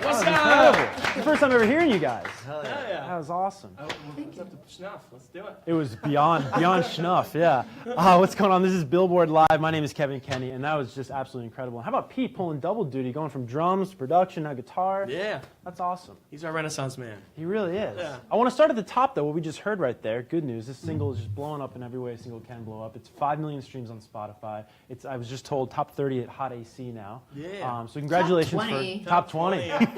What's up? Incredible. It's the first time ever hearing you guys. Hell yeah. That was awesome. What's up to Snuff? Let's do it. It was beyond schnuff, yeah. What's going on? This is Billboard Live. My name is Kevin Kenny, and that was just absolutely incredible. How about Pete pulling double duty, going from drums to production, now guitar? Yeah. That's awesome. He's our Renaissance man. He really is. Yeah. I want to start at the top, though, what we just heard right there. Good news. This single is just blowing up in every way a single can blow up. It's 5 million streams on Spotify. It's, I was just told, top 30 at Hot AC now. Yeah. So congratulations Top 20. for top 20.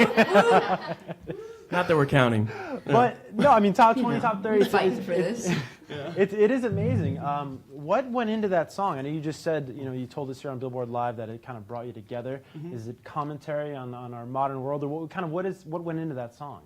Not that we're counting. But, no, I mean, top 20, top 30. We're fighting for this. It is amazing. What went into that song? I know you just said, you told us here on Billboard Live that it kind of brought you together. Mm-hmm. Is it commentary on our modern world, or what went into that song?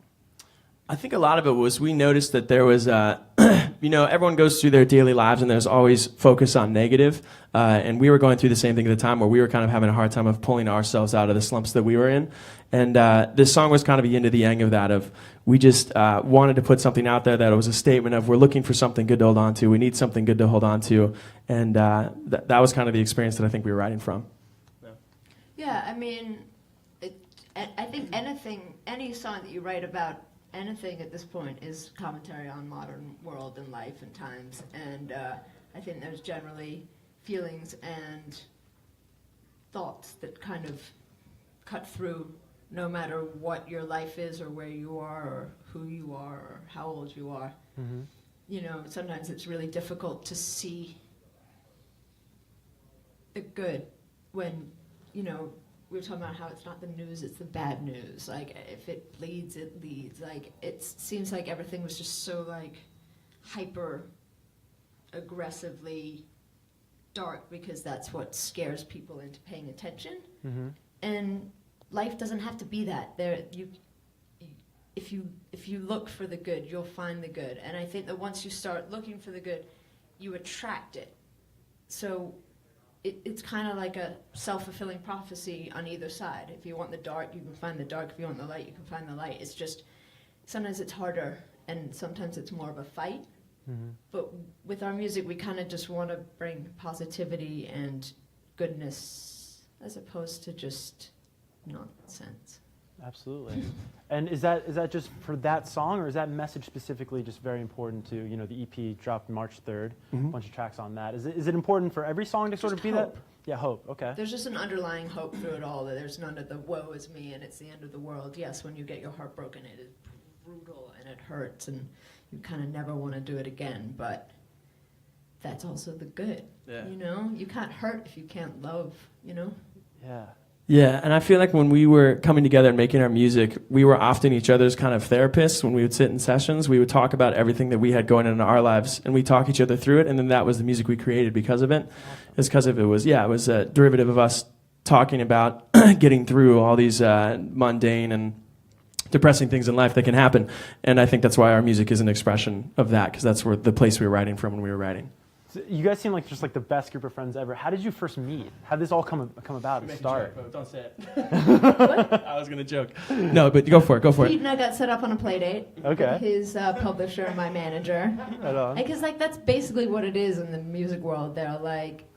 I think a lot of it was we noticed that there was, everyone goes through their daily lives and there's always focus on negative. And we were going through the same thing at the time where we were kind of having a hard time of pulling ourselves out of the slumps that we were in. And this song was kind of a yin to the yang of that, of we just wanted to put something out there that was a statement of we're looking for something good to hold on to. We need something good to hold on to. And that was kind of the experience that I think we were writing from. Yeah, I mean, I think any song that you write about anything at this point is commentary on modern world and life and times, and I think there's generally feelings and thoughts that kind of cut through no matter what your life is or where you are or who you are or how old you are. Mm-hmm. Sometimes it's really difficult to see the good when, we were talking about how it's not the news, it's the bad news. Like, if it bleeds, it leads. Like, it seems like everything was just so, hyper aggressively dark because that's what scares people into paying attention. Mm-hmm. And life doesn't have to be that. If you look for the good, you'll find the good. And I think that once you start looking for the good, you attract it. So it's kind of like a self-fulfilling prophecy on either side. If you want the dark, you can find the dark. If you want the light, you can find the light. It's just, sometimes it's harder, and sometimes it's more of a fight. Mm-hmm. But with our music, we kind of just want to bring positivity and goodness as opposed to just nonsense. Absolutely. And is that just for that song, or is that message specifically just very important to, the EP dropped March 3rd, a bunch of tracks on that. Is it important for every song to sort of be hope. that? Yeah, hope, okay. There's just an underlying hope through it all, that there's none of the woe is me and it's the end of the world. Yes, when you get your heart broken, it is brutal and it hurts and you kind of never want to do it again, but that's also the good, You can't hurt if you can't love, Yeah. Yeah, and I feel like when we were coming together and making our music, we were often each other's kind of therapists. When we would sit in sessions, we would talk about everything that we had going on in our lives, and we talk each other through it, and then that was the music we created because of it. It's because of it was a derivative of us talking about getting through all these mundane and depressing things in life that can happen. And I think that's why our music is an expression of that, because that's where the place we were writing from when we were writing. So you guys seem like just like the best group of friends ever. How did you first meet? How did this all come about and start? Joke, don't say it. I was going to joke. No, but go for it. Pete and I got set up on a play date. Okay. His publisher and my manager. Right on. Because that's basically what it is in the music world. They'll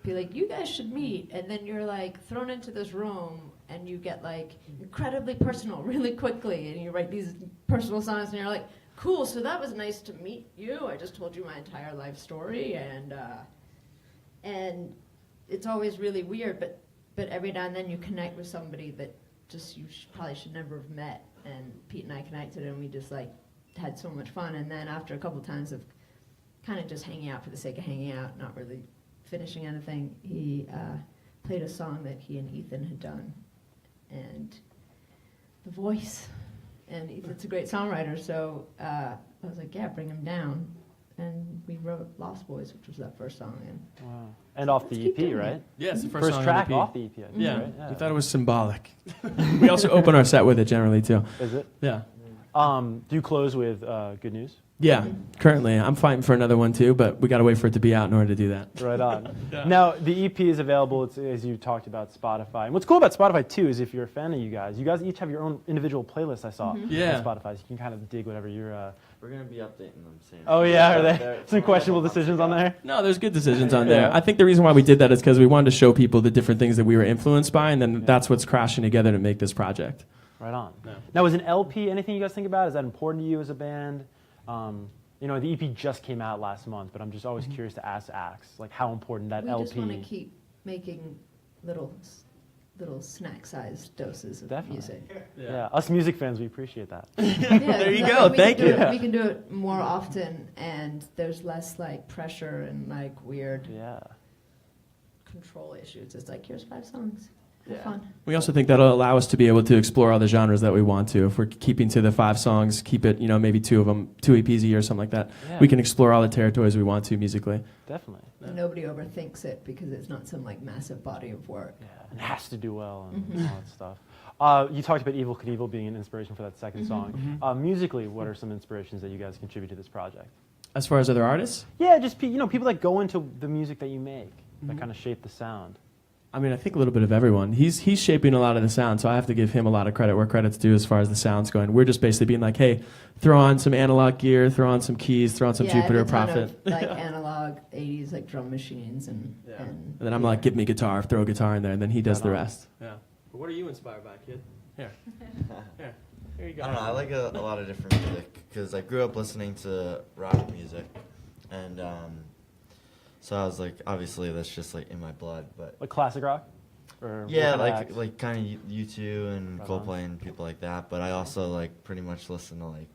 be like, you guys should meet, and then you're thrown into this room and you get incredibly personal really quickly, and you write these personal songs and you're like, cool, so that was nice to meet you. I just told you my entire life story, and it's always really weird, but every now and then you connect with somebody that just you probably should never have met, and Pete and I connected, and we just had so much fun, and then after a couple times of kind of just hanging out for the sake of hanging out, not really finishing anything, he played a song that he and Ethan had done, and the voice. And Ethan's a great songwriter, so I was like, yeah, bring him down. And we wrote Lost Boys, which was that first song. Wow. And off the EP, right? Yeah, it's the first song track on the EP. off the EP. I think, Yeah. Right? Yeah. We thought it was symbolic. We also open our set with it generally, too. Is it? Yeah. Do you close with good news? Yeah, currently. I'm fighting for another one, too, but we got to wait for it to be out in order to do that. Right on. Yeah. Now, the EP is available, as you talked about, Spotify. And what's cool about Spotify, too, is if you're a fan of you guys each have your own individual playlist, I saw, Yeah. on Spotify. So you can kind of dig whatever you're... We're going to be updating them soon. Oh, yeah? Are there some questionable decisions on there? No, there's good decisions on there. I think the reason why we did that is because we wanted to show people the different things that we were influenced by, and then that's what's crashing together to make this project. Right on. Yeah. Now, is an LP anything you guys think about? Is that important to you as a band? You know, the EP just came out last month, but I'm just always curious to ask acts, like how important that We LP. just want to keep making little snack-sized doses of Definitely. music. Yeah, us music fans, we appreciate that. There you like, go. we Thank can do you. it- We can do it more often, and there's less like pressure and like weird Yeah. control issues. It's like, here's 5 songs. Have Yeah. fun. We also think that'll allow us to be able to explore all the genres that we want to. If we're keeping to the 5 songs, keep it, maybe 2 of them, 2 EPs a year, something like that. Yeah. We can explore all the territories we want to musically. Definitely. And nobody overthinks it because it's not some like massive body of work. Yeah, and it has to do well and Mm-hmm. all that stuff. You talked about Evil Knievel being an inspiration for that second Mm-hmm. song. Musically, what are some inspirations that you guys contribute to this project? As far as other artists, Yeah, just people that go into the music that you make, Mm-hmm. that kind of shape the sound. I think a little bit of everyone. He's shaping a lot of the sound, so I have to give him a lot of credit where credit's due as far as the sound's going. We're just basically being like, hey, throw on some analog gear, throw on some keys, throw on some Yeah, Jupiter and a ton Prophet. of, like analog 80s like drum machines and And then I'm like, give me guitar, throw a guitar in there, and then he does Right the on. rest. Yeah. What are you inspired by, kid? Here. Here. Here you go. I don't know. I like a lot of different music because I grew up listening to rock music, and so I was like, obviously that's just like in my blood. But Like classic rock? Or what yeah, kind of acts? like kind of U2 and Right on. Coldplay and people like that. But I also like pretty much listen to like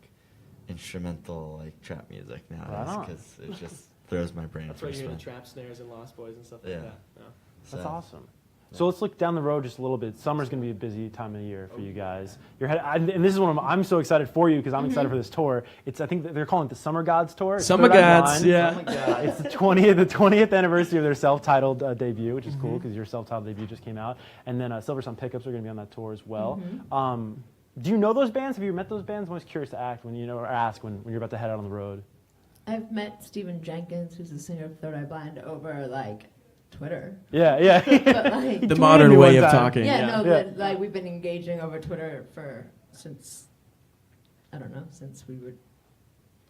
instrumental like trap music Right nowadays on. because it just throws my brain That's for why a you hear the spin. trap snares and Lost Boys and stuff Yeah. like that. Yeah. That's So, awesome. So let's look down the road just a little bit. Summer's going to be a busy time of year for you guys. And this is one of I'm so excited for you because I'm excited for this tour. I think they're calling it the Summer Gods Tour. It's Summer Third Eye Gods, Blind. yeah. It's the 20th anniversary of their self-titled debut, which is cool because your self-titled debut just came out. And then Silver Sun Pickups are going to be on that tour as well. Do you know those bands? Have you met those bands? I'm always curious to ask when you're about to head out on the road. I've met Stephen Jenkins, who's the singer of Third Eye Blind, over like Twitter. Yeah. But like, The tweeted modern me way one of time. talking. yeah, no, Yeah. but like we've been engaging over Twitter since we were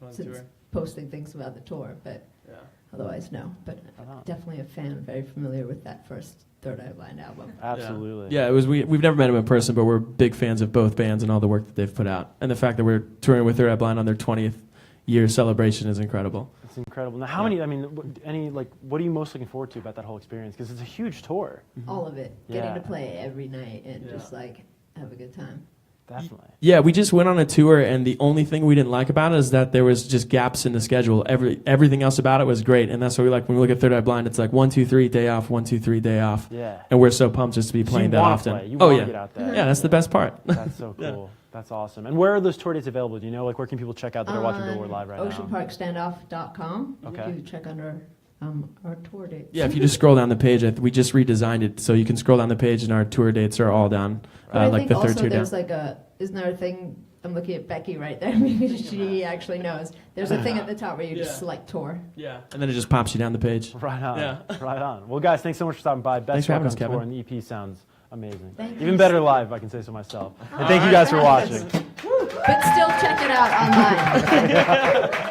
On since tour. posting things about the tour, but Yeah. otherwise no. But Right on. definitely a fan, very familiar with that first Third Eye Blind album. Absolutely. Yeah, we've never met him in person, but we're big fans of both bands and all the work that they've put out. And the fact that we're touring with Third Eye Blind on their 20th year celebration is incredible. It's incredible. Now, how many? I mean, what are you most looking forward to about that whole experience? Because it's a huge tour. All of it, Yeah. getting to play every night and just like have a good time. Definitely. Yeah, we just went on a tour, and the only thing we didn't like about it is that there was just gaps in the schedule. Everything else about it was great, and that's what we like. When we look at Third Eye Blind, it's like 1, 2, 3, day off, 1, 2, 3, day off. Yeah. And we're so pumped just to be playing you that wanna often. play. You Oh wanna yeah, get out there. yeah, that's the best part. That's so cool. That's awesome. And where are those tour dates available? Do you know? Like, where can people check out that are watching Billboard Live right now? OceanParkStandoff.com. Okay. You check under our tour dates. Yeah, if you just scroll down the page, we just redesigned it so you can scroll down the page, and our tour dates are all down, But I like think the third also tour down. there's like isn't there a thing, I'm looking at Becky right there, maybe she actually knows. There's a thing at the top where you just select tour. Yeah, and then it just pops you down the page. Right on. Yeah. Right on. Well, guys, thanks so much for stopping by. Thanks Best for luck having on us, tour, Kevin. and the EP sounds amazing. Thank Even you. better live, if I can say so myself. And thank you guys for watching. But still check it out online.